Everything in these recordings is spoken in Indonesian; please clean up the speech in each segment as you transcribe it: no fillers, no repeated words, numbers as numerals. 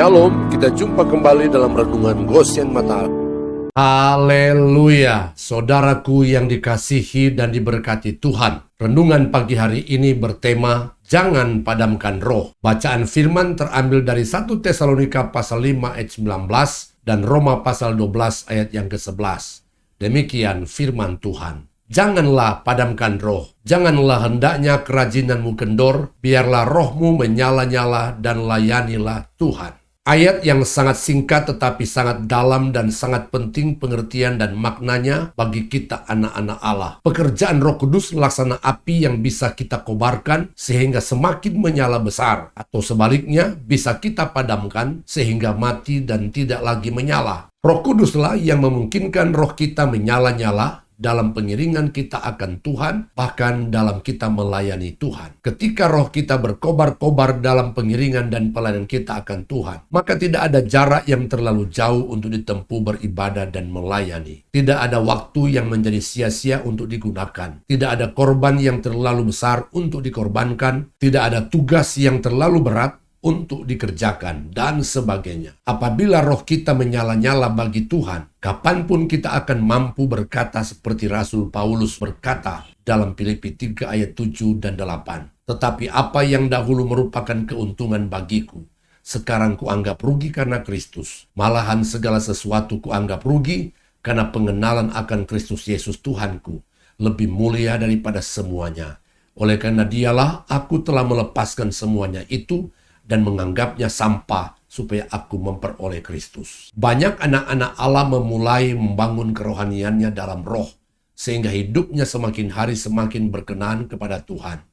Shalom, kita jumpa kembali dalam Renungan Goshen Mata. Haleluya, saudaraku yang dikasihi dan diberkati Tuhan. Renungan pagi hari ini bertema, Jangan Padamkan Roh. Bacaan firman terambil dari 1 Tesalonika pasal 5 ayat 19 dan Roma pasal 12 ayat yang ke-11. Demikian firman Tuhan. Janganlah padamkan roh, janganlah hendaknya kerajinanmu kendor, biarlah rohmu menyala-nyala dan layanilah Tuhan. Ayat yang sangat singkat tetapi sangat dalam dan sangat penting pengertian dan maknanya bagi kita anak-anak Allah. Pekerjaan Roh Kudus laksana api yang bisa kita kobarkan sehingga semakin menyala besar, atau sebaliknya bisa kita padamkan sehingga mati dan tidak lagi menyala. Roh Kuduslah yang memungkinkan roh kita menyala-nyala dalam pengiringan kita akan Tuhan, bahkan dalam kita melayani Tuhan. Ketika roh kita berkobar-kobar dalam pengiringan dan pelayanan kita akan Tuhan, maka tidak ada jarak yang terlalu jauh untuk ditempuh beribadah dan melayani. Tidak ada waktu yang menjadi sia-sia untuk digunakan. Tidak ada korban yang terlalu besar untuk dikorbankan. Tidak ada tugas yang terlalu berat untuk dikerjakan, dan sebagainya. Apabila roh kita menyala-nyala bagi Tuhan, kapanpun kita akan mampu berkata seperti Rasul Paulus berkata dalam Filipi 3 ayat 7 dan 8. Tetapi apa yang dahulu merupakan keuntungan bagiku, sekarang kuanggap rugi karena Kristus. Malahan segala sesuatu kuanggap rugi karena pengenalan akan Kristus Yesus Tuhanku lebih mulia daripada semuanya. Oleh karena dialah aku telah melepaskan semuanya itu dan menganggapnya sampah supaya aku memperoleh Kristus. Banyak anak-anak Allah memulai membangun kerohaniannya dalam roh, sehingga hidupnya semakin hari semakin berkenan kepada Tuhan.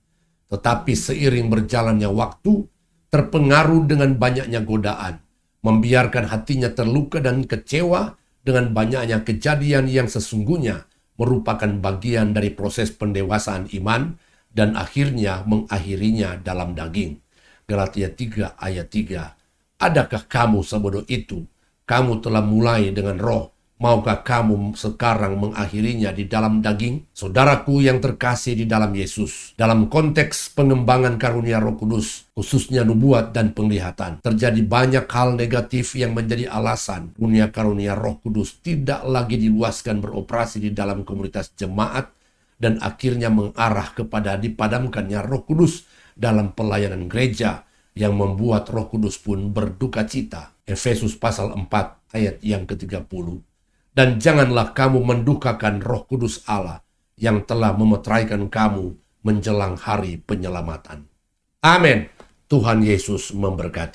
Tetapi seiring berjalannya waktu, terpengaruh dengan banyaknya godaan, membiarkan hatinya terluka dan kecewa dengan banyaknya kejadian yang sesungguhnya merupakan bagian dari proses pendewasaan iman dan akhirnya mengakhirinya dalam daging. Galatia 3 ayat 3. Adakah kamu sebodoh itu? Kamu telah mulai dengan roh. Maukah kamu sekarang mengakhirinya di dalam daging? Saudaraku yang terkasih di dalam Yesus, dalam konteks pengembangan karunia Roh Kudus, khususnya nubuat dan penglihatan, terjadi banyak hal negatif yang menjadi alasan karunia Roh Kudus tidak lagi diluaskan beroperasi di dalam komunitas jemaat dan akhirnya mengarah kepada dipadamkannya Roh Kudus dalam pelayanan gereja yang membuat Roh Kudus pun berduka cita. Efesus pasal 4 ayat yang ke-30. Dan janganlah kamu mendukakan Roh Kudus Allah yang telah memeteraikan kamu menjelang hari penyelamatan. Amin. Tuhan Yesus memberkati.